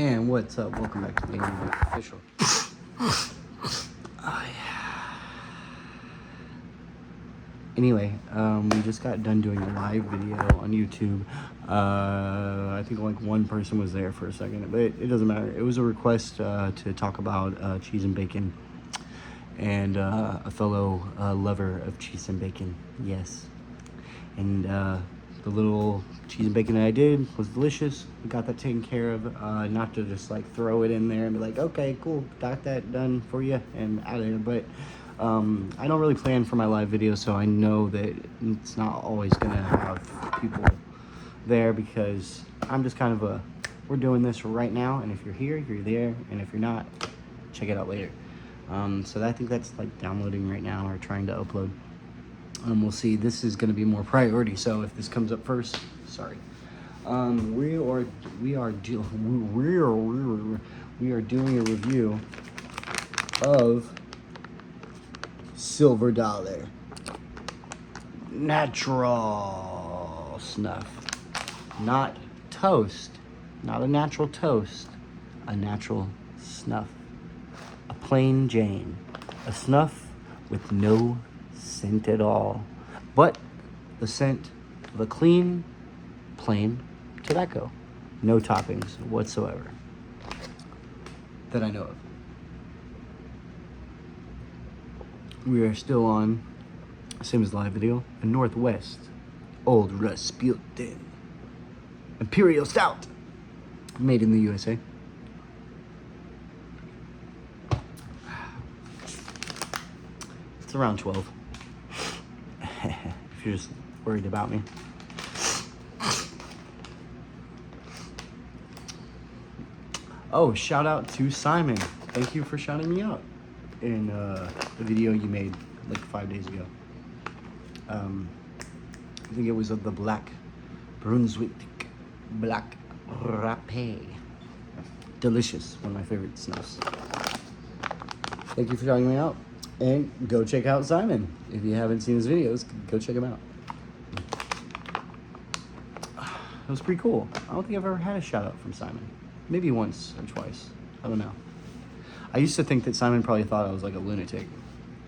And what's up? Welcome back to the Official. Oh, yeah. Anyway, we just got done doing a live video on YouTube. I think like one person was there for a second, but it doesn't matter. It was a request to talk about cheese and bacon, and a fellow lover of cheese and bacon. Yes. And the little cheese and bacon that I did was delicious. We got that taken care of. Not to just like throw it in there and be like, okay, cool, got that done for you and out of here. But I don't really plan for my live videos, so I know that it's not always gonna have people there because I'm just kind of we're doing this right now, and if you're here, you're there, and if you're not, check it out later. So I think that's like downloading right now or trying to upload. We'll see. This is going to be more priority, so if this comes up first, sorry. We are doing a review of Silver Dollar natural snuff, not toast, not a natural toast, a natural snuff, a plain Jane, a snuff with no scent at all, but the scent of a clean, plain tobacco. No toppings whatsoever that I know of. We are still on, same as the live video, a Northwest Old Rasputin Imperial Stout, made in the USA. It's around 12. If you're just worried about me. Oh, shout out to Simon. Thank you for shouting me out in the video you made like 5 days ago. I think it was of the Black Brunswick Black Rapé. Delicious, one of my favorite snuffs. Thank you for shouting me out. And go check out Simon. If you haven't seen his videos, go check him out. It was pretty cool. I don't think I've ever had a shout out from Simon. Maybe once or twice. I don't know. I used to think that Simon probably thought I was like a lunatic.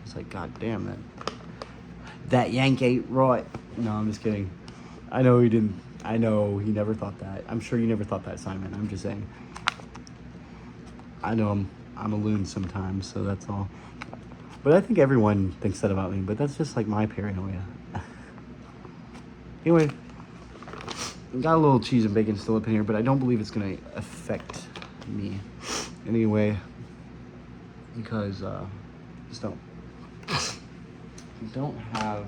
It's like, God damn, that yank ain't right. No, I'm just kidding. I know he didn't. I know he never thought that. I'm sure you never thought that, Simon. I'm just saying. I know I'm a loon sometimes, so that's all. But I think everyone thinks that about me, but that's just like my paranoia. Anyway, got a little cheese and bacon still up in here, but I don't believe it's gonna affect me anyway, because just don't have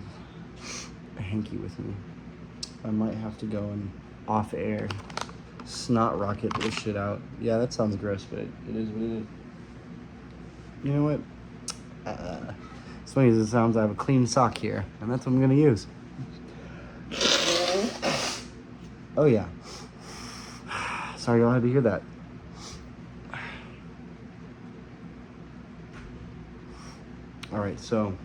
a hanky with me. I might have to go and off air snot rocket this shit out. Yeah, that sounds gross, but it is what it is. You know what? As funny as it sounds, I have a clean sock here, and that's what I'm gonna use. Oh yeah. Sorry y'all had to hear that. Alright, so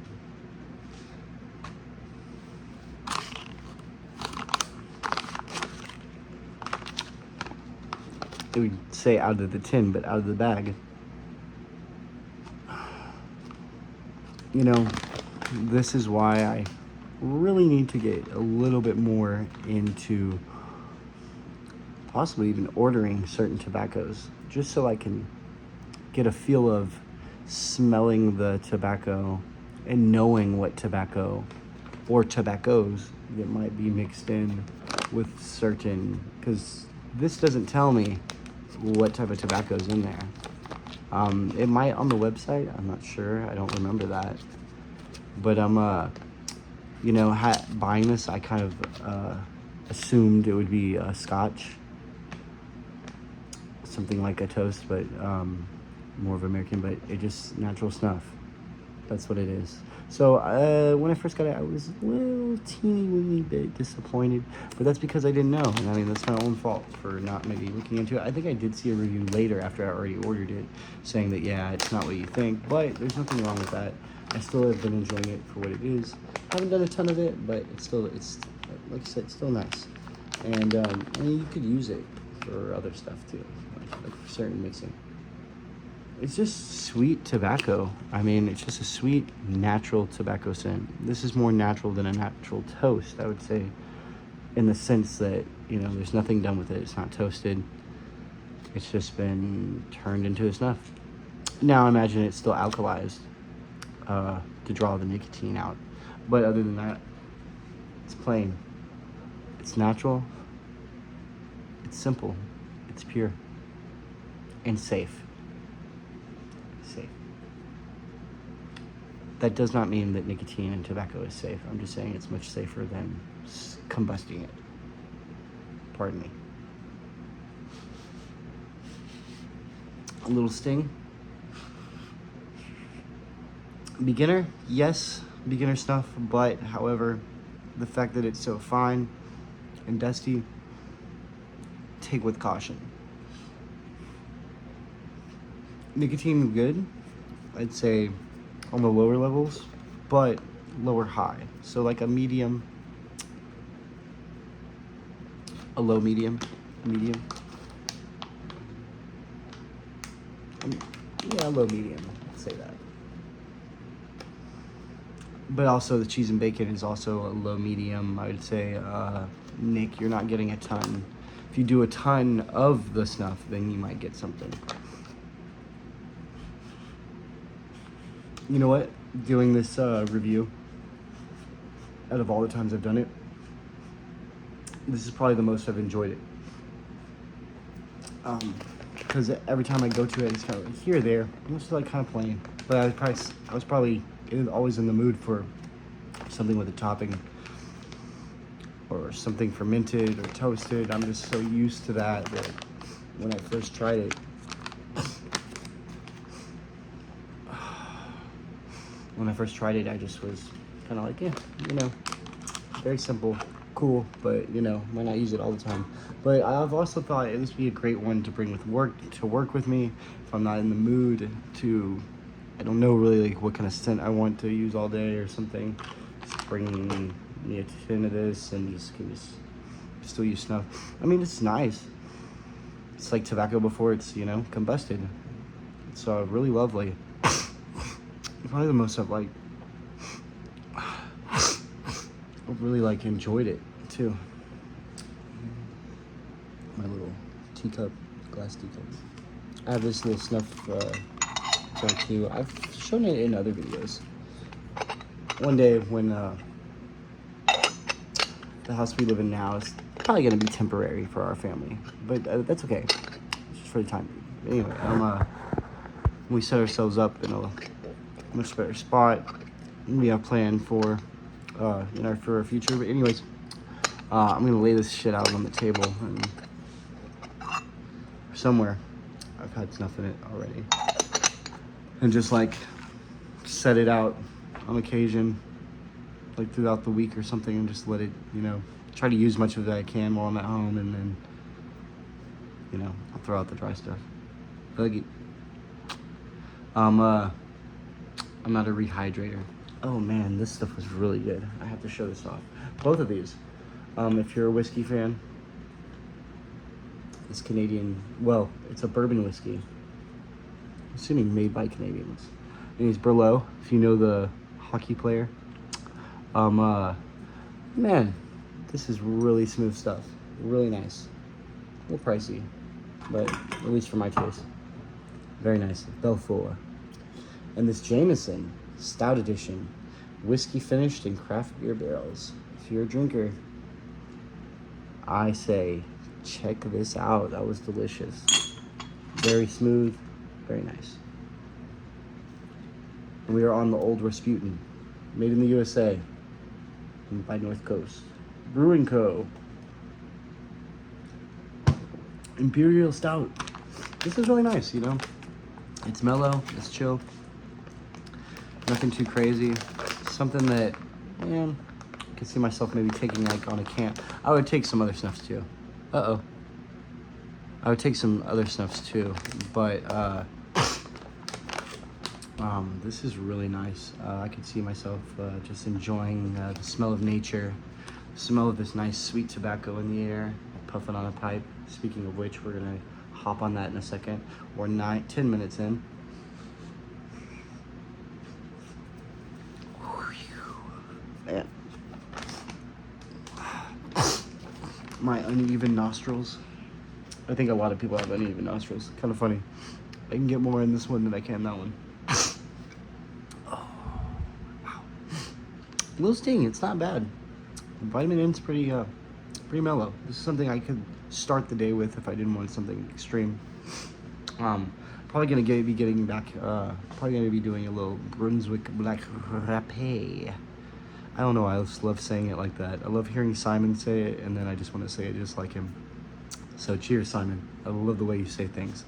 it would say out of the tin, but out of the bag. You know, this is why I really need to get a little bit more into possibly even ordering certain tobaccos, just so I can get a feel of smelling the tobacco and knowing what tobacco or tobaccos that might be mixed in with certain, because this doesn't tell me what type of tobacco is in there. It might on the website, I'm not sure, I don't remember that. But you know, buying this, I kind of assumed it would be Scotch. Something like a toast, but more of American, but it just natural snuff. That's what it is. So when I first got it, I was a little teeny weeny bit disappointed, but that's because I didn't know. And I mean, that's my own fault for not maybe looking into it. I think I did see a review later after I already ordered it, saying that, yeah, it's not what you think, but there's nothing wrong with that. I still have been enjoying it for what it is. I haven't done a ton of it, but it's like I said, it's still nice. And you could use it for other stuff too, like for certain mixing. It's just sweet tobacco. I mean, it's just a sweet, natural tobacco scent. This is more natural than a natural toast, I would say, in the sense that, you know, there's nothing done with it. It's not toasted. It's just been turned into a snuff. Now, I imagine it's still alkalized to draw the nicotine out. But other than that, it's plain. It's natural. It's simple. It's pure. And safe. Safe. That does not mean that nicotine and tobacco is safe. I'm just saying it's much safer than combusting it. Pardon me. A little sting. Beginner, yes, beginner snuff, but however, the fact that it's so fine and dusty, take with caution. Nicotine, good, I'd say on the lower levels, but lower high. So like a medium, a low medium. Yeah, low medium, I'd say that. But also the cheese and bacon is also a low medium. I would say, Nick, you're not getting a ton. If you do a ton of the snuff, then you might get something. You know what? Doing this review, out of all the times I've done it, this is probably the most I've enjoyed it. Because every time I go to it, it's kind of like here or there. I'm just like kind of plain. But I was probably always in the mood for something with a topping or something fermented or toasted. I'm just so used to that when I first tried it, I just was kind of like, yeah, you know, very simple, cool, but you know, might not use it all the time. But I've also thought it would be a great one to bring to work with me if I'm not in the mood to, I don't know really like what kind of scent I want to use all day or something. Just bringing me a tin of this and can still use snuff. I mean, it's nice. It's like tobacco before it's, you know, combusted. It's really lovely. Probably the most I've really enjoyed it too. My little glass teacup. I have this little snuff jug too. I've shown it in other videos. One day when the house we live in now is probably gonna be temporary for our family, but that's okay. It's just for the time being. Anyway, we set ourselves up in a much better spot we have planned for for our future. But anyways, I'm gonna lay this shit out on the table and somewhere. I've had snuff in it already, and just set it out on occasion, throughout the week or something, and just let it, try to use much of it I can while I'm at home, and then I'll throw out the dry stuff. Buggy. I'm not a rehydrator. Oh man, this stuff was really good. I have to show this off. Both of these. If you're a whiskey fan, it's Canadian. Well, it's a bourbon whiskey. I'm assuming made by Canadians. And it's Berlot, if you know the hockey player. Man, this is really smooth stuff. Really nice. A little pricey, but at least for my taste. Very nice. Belfour. And this Jameson Stout Edition, whiskey finished in craft beer barrels. If you're a drinker, I say check this out. That was delicious. Very smooth, very nice. And we are on the Old Rasputin, made in the USA by North Coast Brewing Co. Imperial Stout. This is really nice, It's mellow, it's chill. Nothing too crazy. Something that, man, I can see myself maybe taking on a camp. I would take some other snuffs too. I would take some other snuffs too, but this is really nice. I could see myself just enjoying the smell of nature, the smell of this nice sweet tobacco in the air, puffing on a pipe, Speaking of which, we're gonna hop on that in a second. We're 10 minutes in. Man. My uneven nostrils. I think a lot of people have uneven nostrils. Kind of funny. I can get more in this one than I can that one. Oh, wow. A little sting. It's not bad. Vitamin N's pretty mellow. This is something I could start the day with if I didn't want something extreme. Probably gonna be getting back. Probably gonna be doing a little Brunswick Black Rapé. I don't know. I just love saying it like that. I love hearing Simon say it, and then I just want to say it just like him. So cheers, Simon. I love the way you say things.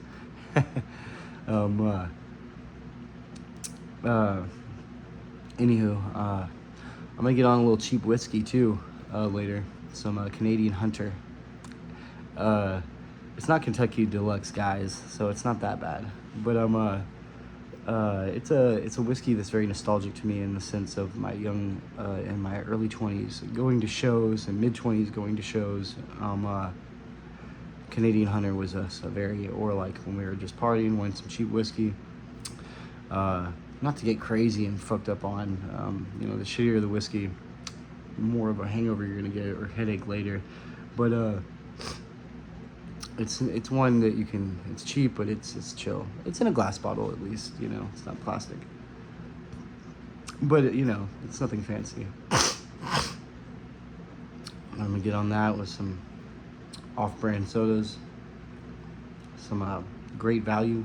Anywho, I'm gonna get on a little cheap whiskey too later. Some Canadian Hunter. It's not Kentucky Deluxe, guys, so it's not that bad. But it's a whiskey that's very nostalgic to me in the sense of my young in my early 20s going to shows and mid 20s going to shows. Canadian Hunter was a very, or like when we were just partying, wanting some cheap whiskey. Not to get crazy and fucked up on, the shittier the whiskey, more of a hangover you're gonna get or headache later. But it's one that you can. It's cheap, but it's chill. It's in a glass bottle at least. It's not plastic. But it's nothing fancy. I'm gonna get on that with some off-brand sodas, some great value.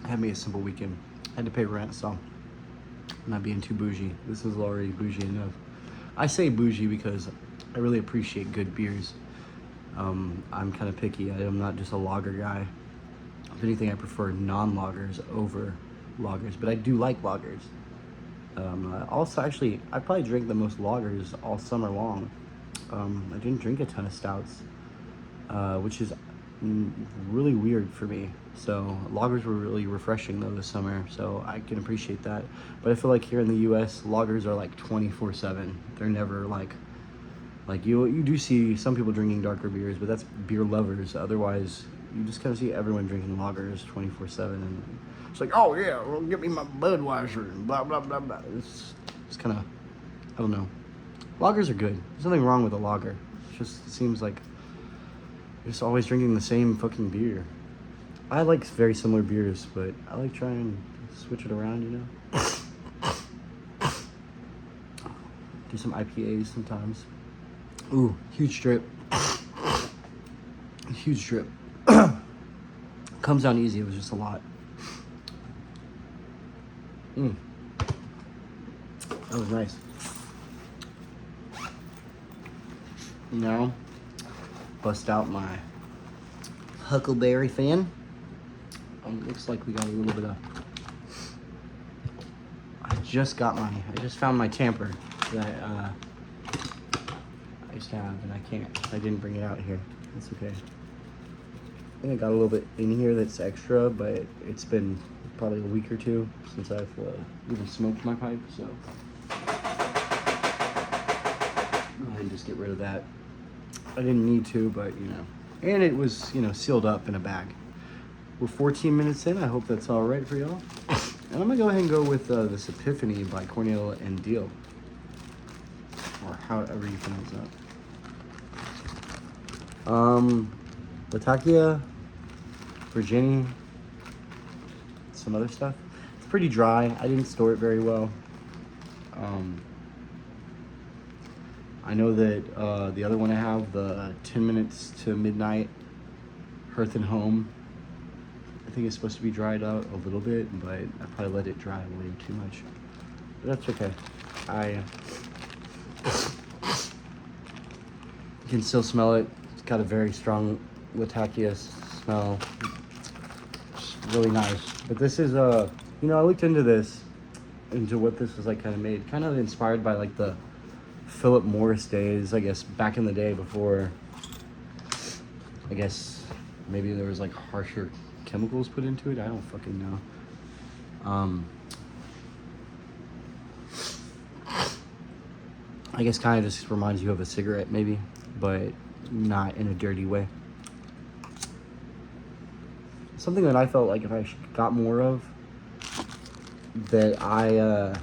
Had me a simple weekend. Had to pay rent, so I'm not being too bougie. This is already bougie enough. I say bougie because I really appreciate good beers. I'm kind of picky. I'm not just a lager guy. If anything, I prefer non-lagers over lagers, but I do like lagers. Also, actually, I probably drank the most lagers all summer long. I didn't drink a ton of stouts, which is really weird for me. So lagers were really refreshing though this summer, so I can appreciate that. But I feel like here in the U.S., lagers are like 24/7. They're never like you do see some people drinking darker beers, but that's beer lovers. Otherwise, you just kind of see everyone drinking lagers 24/7, and it's like, oh yeah, well, get me my Budweiser and blah blah blah blah. It's kind of, I don't know. Lagers are good. There's nothing wrong with a lager. It seems like you're just always drinking the same fucking beer. I like very similar beers, but I like trying to switch it around, Do some IPAs sometimes. Ooh, huge drip. Huge drip. Comes down easy, it was just a lot. That was nice. Now, bust out my Huckleberry fan. Looks like we got a little bit of. I just found my tamper that I used to have, and I didn't bring it out here. It's okay. I think I got a little bit in here that's extra, but it's been probably a week or two since I've even smoked my pipe, so go ahead and just get rid of that. I didn't need to, but and it was sealed up in a bag. We're 14 minutes in. I hope that's all right for y'all. And I'm gonna go ahead and go with this Epiphany by Cornell and Diehl, or however you pronounce that. Latakia, Virginia, some other stuff. It's pretty dry. I didn't store it very well. I know that the other one I have, the 10 minutes to midnight Hearth and Home, I think it's supposed to be dried out a little bit, but I probably let it dry way too much. But that's okay. I can still smell it. It's got a very strong Latakia smell. It's really nice. But this is I looked into what this was like kind of made. Kind of inspired by like the Philip Morris days, I guess, back in the day before, I guess, maybe there was like harsher chemicals put into it. I don't fucking know. I guess kind of just reminds you of a cigarette maybe, but not in a dirty way. Something that I felt like if I got more of, that I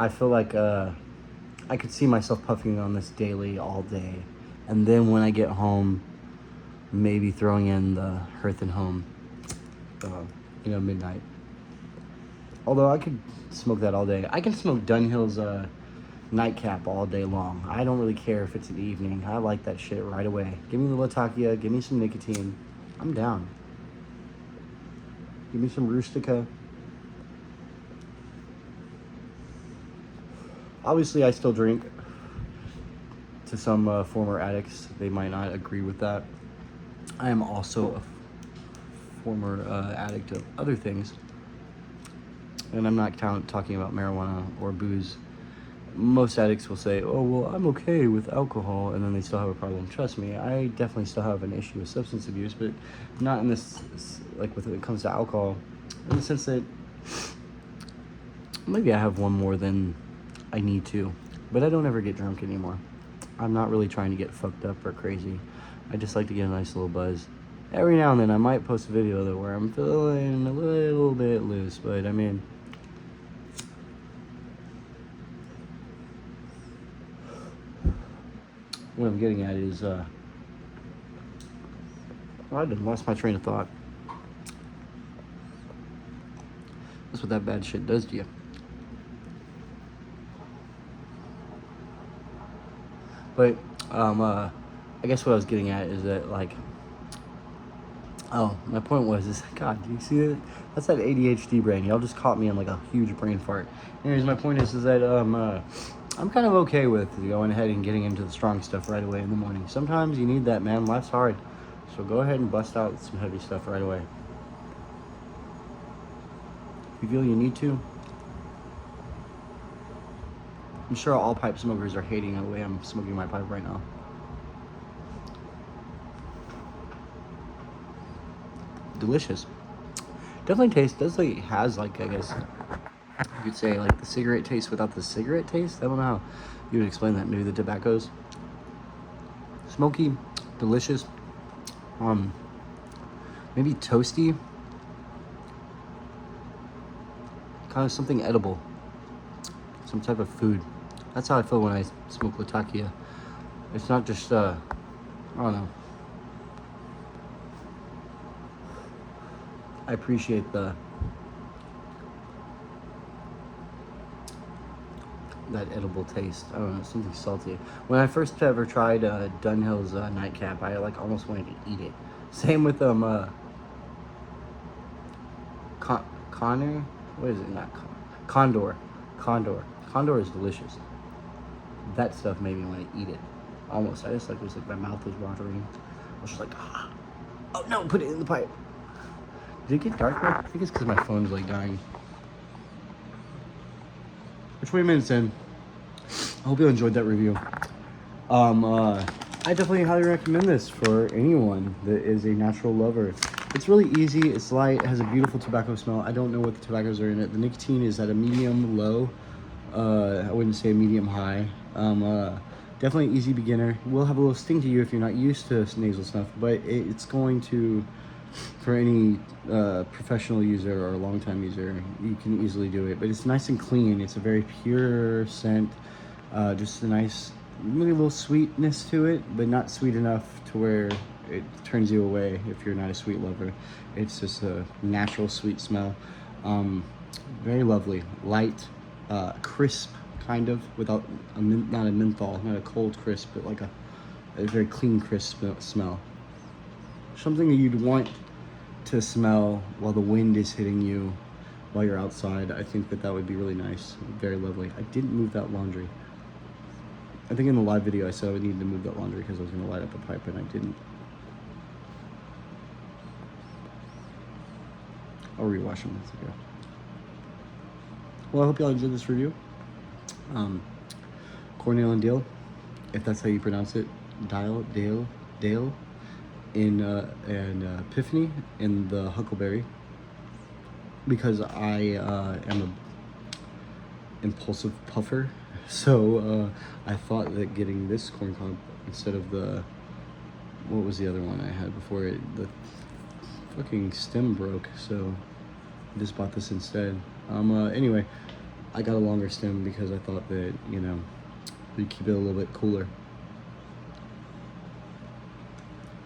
feel like I could see myself puffing on this daily all day. And then when I get home, maybe throwing in the Hearth and Home, midnight. Although I could smoke that all day. I can smoke Dunhill's nightcap all day long. I don't really care if it's an evening. I like that shit right away. Give me the Toque, give me some nicotine. I'm down. Give me some Rustica. Obviously, I still drink. To some former addicts, they might not agree with that. I am also a former addict of other things. And I'm not talking about marijuana or booze. Most addicts will say, oh, well, I'm okay with alcohol, and then they still have a problem. Trust me, I definitely still have an issue with substance abuse, but not in this, like when it comes to alcohol, in the sense that maybe I have one more than I need to, but I don't ever get drunk anymore. I'm not really trying to get fucked up or crazy. I just like to get a nice little buzz. Every now and then I might post a video though where I'm feeling a little bit loose, but I mean, what I'm getting at is, I lost my train of thought. That's what that bad shit does to you. But, I guess what I was getting at is that, like, oh, my point was, God, do you see it? That's that ADHD brain. Y'all just caught me on, like, a huge brain fart. Anyways, my point is that, I'm kind of okay with going ahead and getting into the strong stuff right away in the morning. Sometimes you need that, man. Life's hard. So go ahead and bust out some heavy stuff right away. If you feel you need to. I'm sure all pipe smokers are hating the way I'm smoking my pipe right now. Delicious. Definitely has like, I guess you could say, like the cigarette taste without the cigarette taste. I don't know how you would explain that. Maybe the tobaccos. Smoky, delicious. Maybe toasty. Kind of something edible. Some type of food. That's how I feel when I smoke Latakia. It's not just, I don't know. I appreciate that edible taste. I don't know, something salty. When I first ever tried Dunhill's nightcap, I like almost wanted to eat it. Same with Connor. What is it? Not Condor. Condor is delicious. That stuff made me want to eat it. Almost. I just like, it was like my mouth was watering. I was just like, ah. Oh no, put it in the pipe. Did it get darker? I think it's because my phone's like dying. We're 20 minutes in. I hope you enjoyed that review. I definitely highly recommend this for anyone that is a natural lover. It's really easy, it's light, it has a beautiful tobacco smell. I don't know what the tobaccos are in it. The nicotine is at a medium low. I wouldn't say medium high. Definitely easy beginner. Will have a little sting to you if you're not used to nasal snuff, but it's going to, for any professional user or a long-time user, you can easily do it. But it's nice and clean. It's a very pure scent. Just a nice, maybe a little sweetness to it, but not sweet enough to where it turns you away if you're not a sweet lover. It's just a natural sweet smell. Very lovely, light, crisp, kind of, without not a menthol, not a cold crisp, but like a very clean, crisp smell. Something that you'd want to smell while the wind is hitting you while you're outside. I think that would be really nice. Very lovely. I didn't move that laundry. I think in the live video I said I would need to move that laundry because I was going to light up a pipe, and I didn't. I'll rewash them. That's okay. Well, I hope y'all enjoyed this review. Cornell and Diehl, if that's how you pronounce it. Diehl in Epiphany in the Huckleberry, because I am a impulsive puffer. So I thought that getting this corn cob instead of what was the other one I had before it, the fucking stem broke, so I just bought this instead. Anyway, I got a longer stem because I thought that, you know, we'd keep it a little bit cooler.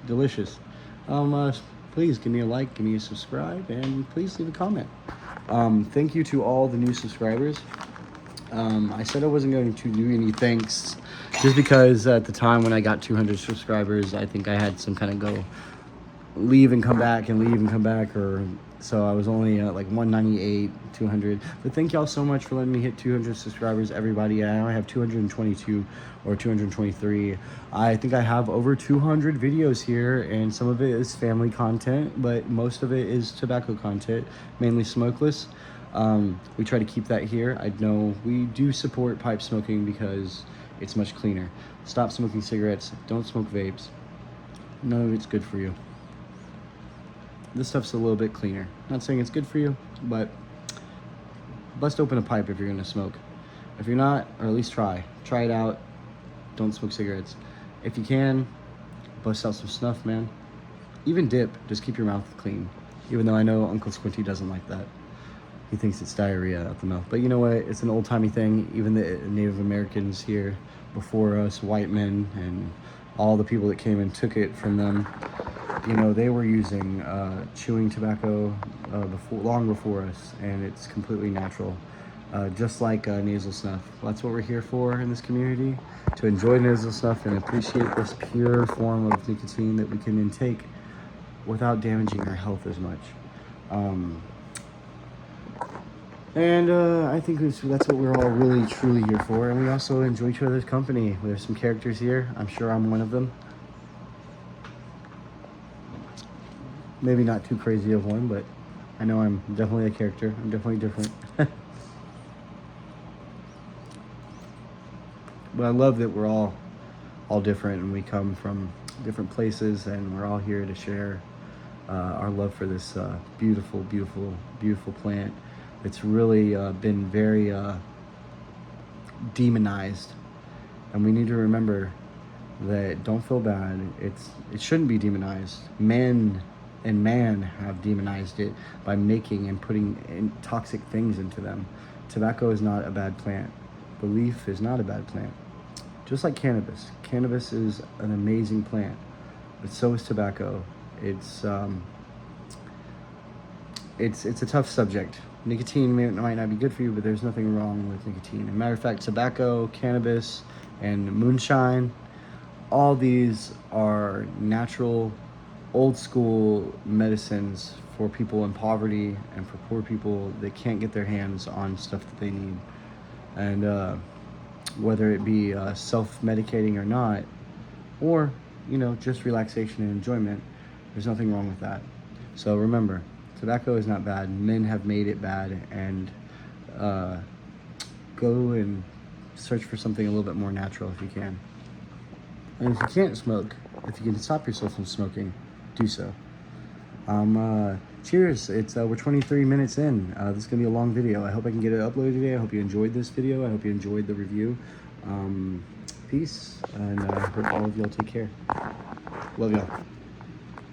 Delicious. Please give me a like, give me a subscribe, and please leave a comment. Thank you to all the new subscribers. I said I wasn't going to do any thanks just because at the time when I got 200 subscribers, I think I had some kind of go leave and come back and leave and come back, or so I was only at like 198, 200. But thank y'all so much for letting me hit 200 subscribers, everybody. I now have 222 or 223. I think I have over 200 videos here, and some of it is family content, but most of it is tobacco content, mainly smokeless. We try to keep that here. I know we do support pipe smoking because it's much cleaner. Stop smoking cigarettes. Don't smoke vapes. None of it's good for you. This stuff's a little bit cleaner. Not saying it's good for you, but bust open a pipe if you're gonna smoke. If you're not, or at least try it out. Don't smoke cigarettes. If you can, bust out some snuff, man. Even dip, just keep your mouth clean. Even though I know Uncle Squinty doesn't like that. He thinks it's diarrhea out the mouth. But you know what? It's an old-timey thing. Even the Native Americans here before us, white men, and all the people that came and took it from them, you know, they were using chewing tobacco long before us, and it's completely natural. Just like nasal snuff. That's what we're here for in this community, to enjoy nasal snuff and appreciate this pure form of nicotine that we can intake without damaging our health as much. I think that's what we're all really truly here for, and we also enjoy each other's company. There's some characters here. I'm sure I'm one of them. Maybe not too crazy of one, but I know I'm definitely a character. I'm definitely different. But I love that we're all different, and we come from different places, and we're all here to share our love for this beautiful, beautiful, beautiful plant. It's really been very demonized, and we need to remember that. Don't feel bad. It shouldn't be demonized. Man have demonized it by making and putting in toxic things into them. Tobacco is not a bad plant. The leaf is not a bad plant. Just like cannabis. Cannabis is an amazing plant, but so is tobacco. It's a tough subject. Nicotine might not be good for you, but there's nothing wrong with nicotine. As a matter of fact, tobacco, cannabis, and moonshine, all these are natural, old school medicines for people in poverty and for poor people that can't get their hands on stuff that they need. And whether it be self-medicating or not, or, you know, just relaxation and enjoyment, there's nothing wrong with that. So remember, tobacco is not bad. Men have made it bad, and go and search for something a little bit more natural if you can. And if you can't smoke, if you can stop yourself from smoking, do so. Cheers. We're 23 minutes in. This is gonna be a long video. I hope I can get it uploaded today. I hope you enjoyed this video. I hope you enjoyed the review. Peace, and I hope all of y'all take care. Love y'all.